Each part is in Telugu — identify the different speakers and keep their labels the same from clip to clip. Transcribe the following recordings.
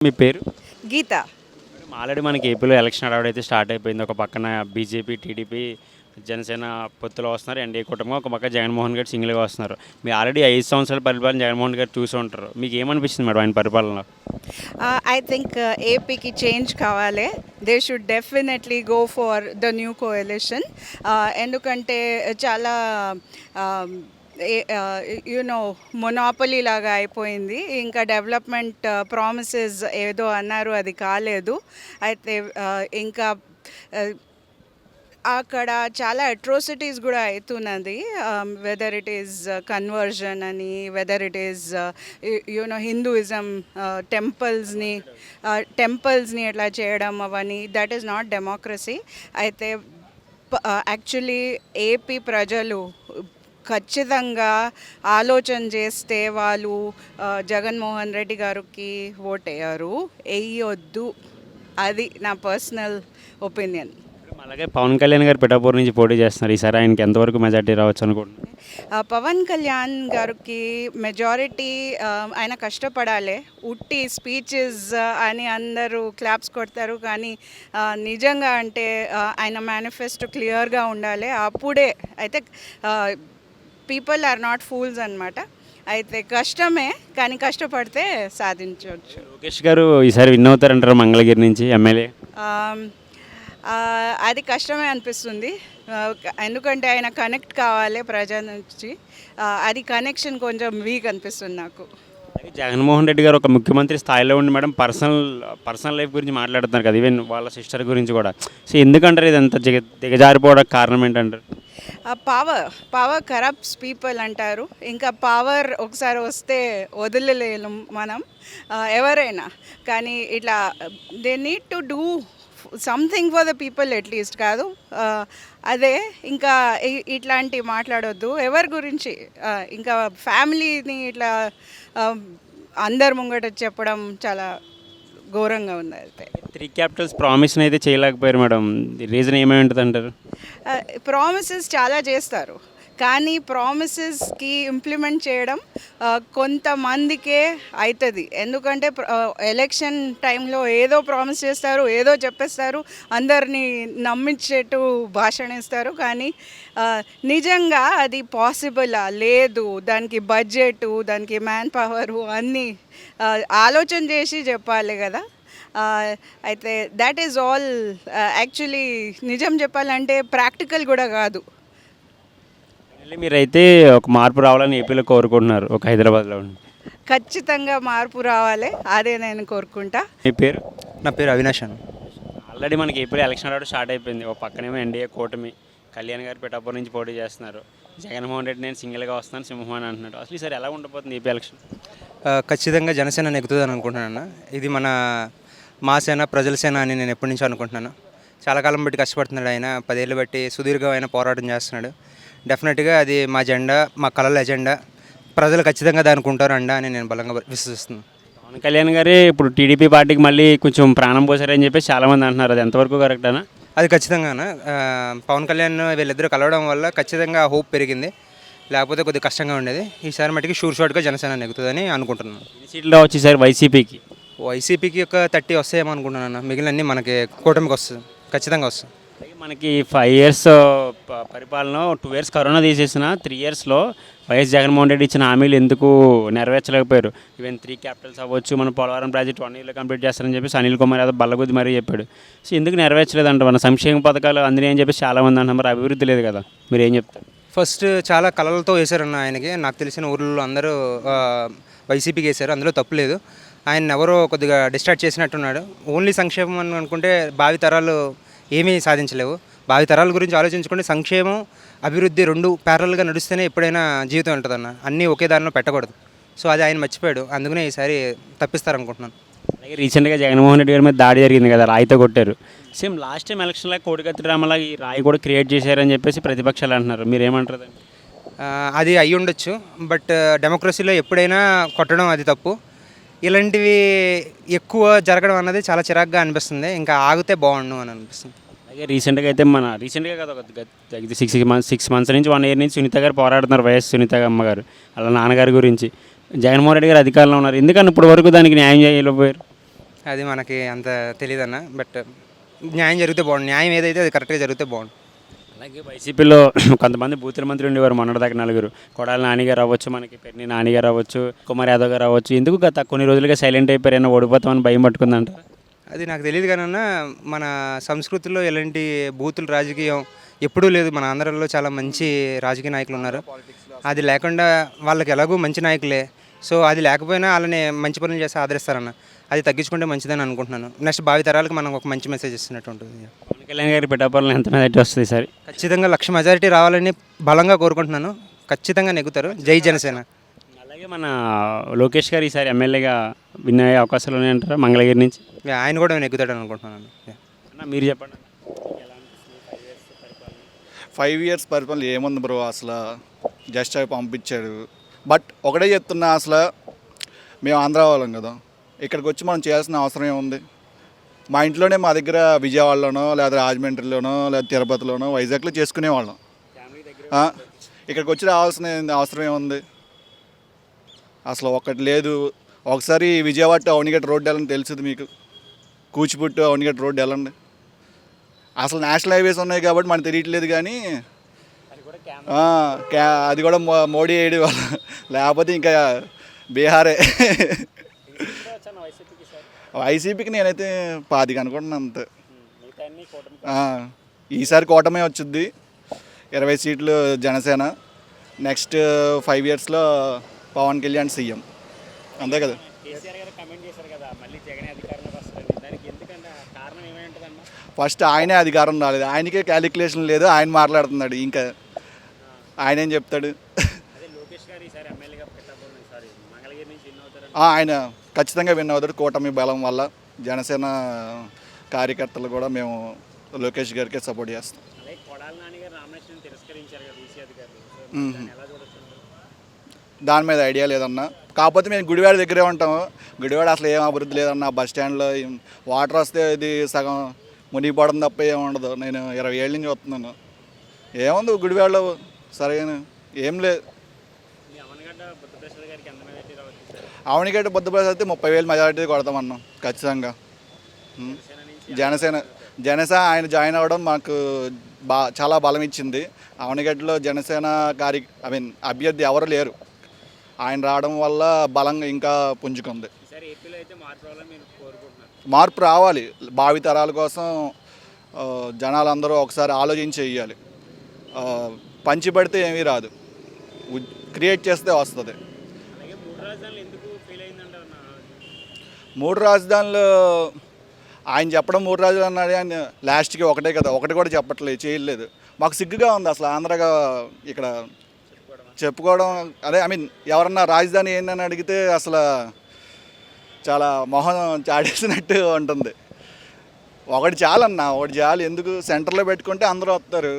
Speaker 1: మీ పేరు?
Speaker 2: గీత.
Speaker 1: ఆల్రెడీ మనకి ఏపీలో ఎలక్షన్ హడావుడి స్టార్ట్ అయిపోయింది. ఒక పక్కన బీజేపీ, టీడీపీ, జనసేన పొత్తులో వస్తున్నారు. ఎన్డీఏ కూటమి. ఒక పక్క జగన్మోహన్ గారు సింగిల్గా వస్తున్నారు. మీరు ఆల్రెడీ 5 సంవత్సరాల పరిపాలన జగన్మోహన్ గారు చూసి ఉంటారు. మీకు ఏమనిపిస్తుంది మేడం ఆయన పరిపాలనలో?
Speaker 2: ఐ థింక్ ఏపీకి చేంజ్ కావాలి. They should definitely go for the new coalition. ఎందుకంటే చాలా యూనో మొనాపలీ లాగా అయిపోయింది. ఇంకా డెవలప్మెంట్ ప్రామిసెస్ ఏదో అన్నారు, అది కాలేదు. అయితే ఇంకా అక్కడ చాలా అట్రోసిటీస్ కూడా అవుతున్నది. వెదర్ ఇట్ ఈస్ కన్వర్జన్ అని, whether it is you know Hinduism టెంపుల్స్ని ఎట్లా చేయడం అవన్నీ, దట్ ఈస్ నాట్ డెమోక్రసీ. అయితే యాక్చువల్లీ ఏపీ ప్రజలు ఖచ్చితంగా ఆలోచన చేస్తే వాళ్ళు జగన్మోహన్ రెడ్డి గారికి ఓటేయరు, వేయొద్దు. అది నా పర్సనల్ ఒపీనియన్.
Speaker 1: అలాగే పవన్ కళ్యాణ్ గారు పిఠాపూర్ నుంచి పోటీ చేస్తున్నారు. ఈసారి ఆయనకి ఎంతవరకు మెజార్టీ రావచ్చు అనుకుంటున్నారు?
Speaker 2: పవన్ కళ్యాణ్ గారికి మెజారిటీ, ఆయన కష్టపడాలి. ఉట్టి స్పీచెస్ అని అందరూ క్లాప్స్ కొడతారు, కానీ నిజంగా అంటే ఆయన మేనిఫెస్టో క్లియర్గా ఉండాలి. అప్పుడే అయితే పీపుల్ ఆర్ నాట్ ఫూల్స్ అనమాట. అయితే కష్టమే, కానీ కష్టపడితే సాధించవచ్చు.
Speaker 1: లోకేష్ గారు ఈసారి విన్ అవుతారంటారు మంగళగిరి నుంచి ఎమ్మెల్యే?
Speaker 2: అది కష్టమే అనిపిస్తుంది. ఎందుకంటే ఆయన కనెక్ట్ కావాలి ప్రజల నుంచి. అది కనెక్షన్ కొంచెం వీక్ అనిపిస్తుంది నాకు.
Speaker 1: జగన్మోహన్ రెడ్డి గారు ఒక ముఖ్యమంత్రి స్థాయిలో ఉండి మేడం పర్సనల్ లైఫ్ గురించి మాట్లాడుతున్నారు కదా, ఈవెన్ వాళ్ళ సిస్టర్ గురించి కూడా. సో ఎందుకంటారు ఇదంతా దిగజారిపోవడానికి కారణం ఏంటంటారు?
Speaker 2: పవర్ కరప్ట్స్ పీపుల్ అంటారు. ఇంకా పవర్ ఒకసారి వస్తే వదిలేలేము మనం, ఎవరైనా. కానీ ఇట్లా they need to do something for the people at least. కాదు అదే ఇంకా ఇట్లాంటివి మాట్లాడొద్దు ఎవరి గురించి. ఇంకా ఫ్యామిలీని ఇట్లా అందరు ముంగట చెప్పడం చాలా ఘోరంగా ఉంది. అయితే
Speaker 1: 3 క్యాపిటల్స్ ప్రామిస్ని అయితే చేయలేకపోయారు మేడం. రీజన్ ఏమై ఉంటుంది అంటారు?
Speaker 2: ప్రామిసెస్ చాలా చేస్తారు, కానీ ప్రామిసెస్కి ఇంప్లిమెంట్ చేయడం కొంతమందికే అవుతుంది. ఎందుకంటే ఎలక్షన్ టైంలో ఏదో ప్రామిస్ చేస్తారు, ఏదో చెప్పేస్తారు, అందరినీ నమ్మించేట్టు భాషణ ఇస్తారు, కానీ నిజంగా అది పాసిబులా లేదు. దానికి బడ్జెట్, దానికి మ్యాన్ పవరు అన్నీ ఆలోచన చేసి చెప్పాలి కదా. అయితే దాట్ ఈజ్ ఆల్. యాక్చువల్లీ నిజం చెప్పాలంటే ప్రాక్టికల్ కూడా కాదు.
Speaker 1: మీరైతే ఒక మార్పు రావాలని ఏపీలో కోరుకుంటున్నారు, ఒక హైదరాబాద్లో ఉండి.
Speaker 2: ఖచ్చితంగా మార్పు రావాలి, అదే నేను కోరుకుంటా.
Speaker 1: మీ పేరు?
Speaker 3: నా పేరు అవినాష్ అని.
Speaker 1: ఆల్రెడీ మనకి ఏపీలో ఎలక్షన్ ఆడడం స్టార్ట్ అయిపోయింది. ఒక పక్కనేమో ఎన్డీఏ కూటమి, కళ్యాణ్ గారు పిఠాపూర్ నుంచి పోటీ చేస్తున్నారు. జగన్మోహన్ రెడ్డి నేను సింగిల్గా వస్తాను సింహం అని అంటున్నాడు. అసలు ఈసారి ఎలా ఉండబోతుంది ఏపీ ఎలక్షన్?
Speaker 3: ఖచ్చితంగా జనసేన నెగ్గుతుందని అనుకుంటున్నాను. ఇది మా సేన, ప్రజల సేన అని నేను ఎప్పటి నుంచో అనుకుంటున్నాను. చాలా కాలం బట్టి కష్టపడుతున్నాడు ఆయన, 10 ఏళ్ళు బట్టి సుదీర్ఘమైన పోరాటం చేస్తున్నాడు. డెఫినెట్గా అది మా జెండా, మా కళల ఎజెండా. ప్రజలు ఖచ్చితంగా దానికి ఉంటారు అండా అని నేను బలంగా విశ్వసిస్తున్నాను.
Speaker 1: పవన్ కళ్యాణ్ గారే ఇప్పుడు టీడీపీ పార్టీకి మళ్ళీ కొంచెం ప్రాణం పోసారని చెప్పి చాలామంది అంటున్నారు. అది ఎంతవరకు కరెక్టేనా?
Speaker 3: అది ఖచ్చితంగా పవన్ కళ్యాణ్ వీళ్ళిద్దరూ కలవడం వల్ల ఖచ్చితంగా హోప్ పెరిగింది. లేకపోతే కొద్దిగా కష్టంగా ఉండేది. ఈసారి మటుకి షార్ట్గా జనసేన నెగ్గుతుందని అనుకుంటున్నాను.
Speaker 1: ఎన్ని సీట్లు వచ్చి సార్
Speaker 3: వైసీపీకి ఒక 30 వస్తాయేమో అనుకుంటున్నాను. మిగిలినన్నీ మనకి కూటమికి వస్తుంది, ఖచ్చితంగా వస్తుంది.
Speaker 1: మనకి 5 ఇయర్స్ పరిపాలన, 2 ఇయర్స్ కరోనా తీసేసిన 3 ఇయర్స్లో వైఎస్ జగన్మోహన్ రెడ్డి ఇచ్చిన హామీలు ఎందుకు నెరవేర్చలేకపోయారు? ఈవెన్ 3 క్యాపిటల్స్ అవ్వచ్చు, మన పోలవరం ప్రాజెక్ట్ 1 ఇయర్లో కంప్లీట్ చేస్తారని చెప్పేసి అనిల్ కుమార్ యాదవ్ బల్లగుద్ది మరీ చెప్పాడు. సో ఎందుకు నెరవేర్చలేదంట? మన సంక్షేమ పథకాలు అందినాయి అని చెప్పేసి చాలామంది అంటున్నారు. మరి అభివృద్ధి లేదు కదా, మీరు ఏం చెప్తారు?
Speaker 3: ఫస్ట్ చాలా కళలతో వేశారన్న ఆయనకి. నాకు తెలిసిన ఊళ్ళో అందరూ వైసీపీకి వేశారు, అందులో తప్పులేదు. ఆయన ఎవరో కొద్దిగా డిస్ట్రాక్ట్ చేసినట్టున్నాడు. ఓన్లీ సంక్షేమం అని అనుకుంటే భావితరాలు ఏమీ సాధించలేవు. భావితరాల గురించి ఆలోచించుకుంటే సంక్షేమం, అభివృద్ధి 2 ప్యారల్గా నడుస్తేనే ఎప్పుడైనా జీవితం ఉంటుందన్న. అన్నీ ఒకే దారిలో పెట్టకూడదు. సో అది ఆయన మర్చిపోయాడు. అందుకనే ఈసారి తప్పిస్తారనుకుంటున్నాను.
Speaker 1: అలాగే రీసెంట్గా జగన్మోహన్ రెడ్డి గారి మీద దాడి జరిగింది కదా, రాయితో కొట్టారు. సేమ్ లాస్ట్ టైం ఎలక్షన్లో కోడికత్తి డ్రామాలా ఈ రాయి కూడా క్రియేట్ చేశారని చెప్పేసి ప్రతిపక్షాలు అంటున్నారు. మీరు ఏమంటారు?
Speaker 3: అది అయ్యి ఉండొచ్చు, బట్ డెమోక్రసీలో ఎప్పుడైనా కొట్టడం అది తప్పు. ఇలాంటివి ఎక్కువ జరగడం అన్నది చాలా చిరాగ్గా అనిపిస్తుంది. ఇంకా ఆగితే బాగుండు అని అనిపిస్తుంది.
Speaker 1: అలాగే రీసెంట్గా కాదు, ఒక 6 మంత్స్ నుంచి 1 ఇయర్ నుంచి సునీత గారు పోరాడుతున్నారు, వైఎస్ సునీత అమ్మగారు వాళ్ళ నాన్నగారి గురించి. జగన్మోహన్ రెడ్డి గారు అధికారంలో ఉన్నారు, ఎందుకని ఇప్పటి వరకు దానికి న్యాయం చేయలేకపోయారు?
Speaker 3: అది మనకి అంత తెలియదన్న, బట్ న్యాయం జరిగితే బాగుండు. న్యాయం ఏదైతే అది కరెక్ట్గా జరిగితే బాగుండు.
Speaker 1: అలాగే వైసీపీలో కొంతమంది బూతుల మంత్రి ఉండేవారు మొన్నటిదాకా నలుగురు. కొడాలి నానిగారు అవ్వచ్చు, మనకి పెన్ని నానిగారు అవ్వచ్చు, కుమార్ యాదవ్ గారు అవ్వచ్చు. ఎందుకు గత కొన్ని రోజులుగా సైలెంట్ అయిపోయారు, ఏమైనా ఓడిపోతామని భయం పట్టుకుందంట.
Speaker 3: అది నాకు తెలియదు కానన్నా, మన సంస్కృతిలో ఎలాంటి బూతులు రాజకీయం ఎప్పుడూ లేదు. మన ఆంధ్రాలో చాలా మంచి రాజకీయ నాయకులు ఉన్నారు. అది లేకుండా వాళ్ళకి ఎలాగో మంచి నాయకులే, సో అది లేకపోయినా వాళ్ళని మంచి పనులు చేసి ఆదరిస్తారన్న. అది తగ్గించుకుంటే మంచిదని అనుకుంటున్నాను. నెక్స్ట్ భావి తరాలకు మనం ఒక మంచి మెసేజ్ ఇస్తున్నట్టు ఉంటుంది.
Speaker 1: పవన్ కళ్యాణ్ గారి పిఠాపురంలో ఎంత మెజారిటీ వస్తుంది ఈసారి?
Speaker 3: ఖచ్చితంగా 1,00,000 మెజారిటీ రావాలని బలంగా కోరుకుంటున్నాను. ఖచ్చితంగా నెగ్గుతారు. జై జనసేన.
Speaker 1: అలాగే మన లోకేష్ గారు ఈసారి ఎమ్మెల్యేగా విన్ అయ్యే అవకాశాలు ఉన్నాయంటారా మంగళగిరి నుంచి?
Speaker 3: ఆయన కూడా నెగ్గుతాడని అనుకుంటున్నాను.
Speaker 1: అన్న మీరు చెప్పండి.
Speaker 4: 5 ఇయర్స్ పరిపాలన ఏముంది బ్రో, అసలు జస్ట్ అవి పంపించాడు. బట్ ఒకటే చెప్తున్నా, అసలు మేము ఆంధ్ర వాళ్ళం కదా, ఇక్కడికి వచ్చి మనం చేయాల్సిన అవసరం ఏముంది? మా ఇంట్లోనే, మా దగ్గర విజయవాడలోనో లేదా రాజమండ్రిలోనో లేదా తిరుపతిలోనో వైజాగ్లో చేసుకునేవాళ్ళం. ఇక్కడికి వచ్చి రావాల్సిన అవసరం ఏముంది? అసలు ఒక్కటి లేదు. ఒకసారి విజయవాడ టు అవనిగడ్డ రోడ్డు వెళ్ళండి, తెలుసుది మీకు. కూచిపూడి అవనిగడ్డ రోడ్డు వెళ్ళండి. అసలు నేషనల్ హైవేస్ ఉన్నాయి కాబట్టి మనకు తెలియట్లేదు, కానీ అది కూడా మోడీ వేయడు వల్ల, లేకపోతే ఇంకా బీహారే. వైసీపీకి నేనైతే 10 అనుకుంటున్నాను అంతే. ఈసారి కూటమే వచ్చింది. 20 సీట్లు జనసేన. నెక్స్ట్ 5 ఇయర్స్లో పవన్ కళ్యాణ్ సీఎం, అంతే కదా. ఫస్ట్ ఆయనే అధికారం రాలేదు, ఆయనకే క్యాలిక్యులేషన్ లేదు, ఆయన మాట్లాడుతున్నాడు. ఇంకా ఆయన ఏం చెప్తాడు? ఆయన ఖచ్చితంగా విన్ అవుతాడు. కూటమి బలం వల్ల జనసేన కార్యకర్తలు కూడా మేము లోకేష్ గారికి సపోర్ట్ చేస్తాం. దాని మీద ఐడియా లేదన్నా. కాకపోతే మేము గుడివాడ దగ్గరే ఉంటాము. గుడివాడ అసలు ఏం అభివృద్ధి లేదన్న. బస్ స్టాండ్లో వాటర్ వస్తే ఇది సగం మునిగిపోవడం తప్ప ఏముండదు. నేను 20 ఏళ్ళ నుంచి వస్తున్నాను. ఏముంది గుడివాడలో సరైన ఏం లేదు. అవనిగడ్డ బుద్ధప్రసాద్ అయితే 30,000 మెజారిటీ కొడతామన్నాం ఖచ్చితంగా. జనసేన ఆయన జాయిన్ అవ్వడం మాకు చాలా బలం ఇచ్చింది. అవనిగడ్డలో జనసేన అభ్యర్థి ఎవరు లేరు. ఆయన రావడం వల్ల బలంగా ఇంకా పుంజుకుంది. మార్పు రావాలి. భావి తరాల కోసం జనాలందరూ ఒకసారి ఆలోచించి చెయ్యాలి. పంచి పెడితే ఏమీ రాదు, క్రియేట్ చేస్తే వస్తుంది. 3 రాజధానులు ఆయన చెప్పడం 3 రాజధానులు అన్నాడు, ఆయన లాస్ట్కి ఒకటే కదా, ఒకటి కూడా చెప్పట్లేదు, చేయలేదు. మాకు సిగ్గుగా ఉంది అసలు ఆంధ్రగా ఇక్కడ చెప్పుకోవడం. అదే ఎవరన్నా రాజధాని ఏంటని అడిగితే అసలు చాలా మొహం చాడేసినట్టు ఉంటుంది. ఒకటి చాలన్నా, ఒకటి చాలు. ఎందుకు సెంటర్లో పెట్టుకుంటే అందరూ వస్తారు.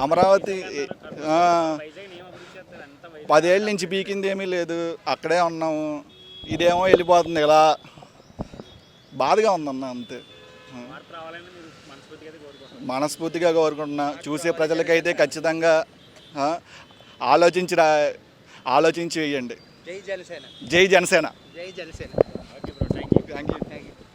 Speaker 4: అమరావతి 10 ఏళ్ళ నుంచి పీకింది ఏమీ లేదు, అక్కడే ఉన్నాము. ఇదేమో వెళ్ళిపోతుంది ఇలా, బాధగా ఉందన్న అంతే. మనస్ఫూర్తిగా కోరుకుంటున్నా. చూసే ప్రజలకైతే ఖచ్చితంగా ఆలోచించి వేయండి. జై జనసేన.
Speaker 3: జై జనసేన.
Speaker 4: Thank you.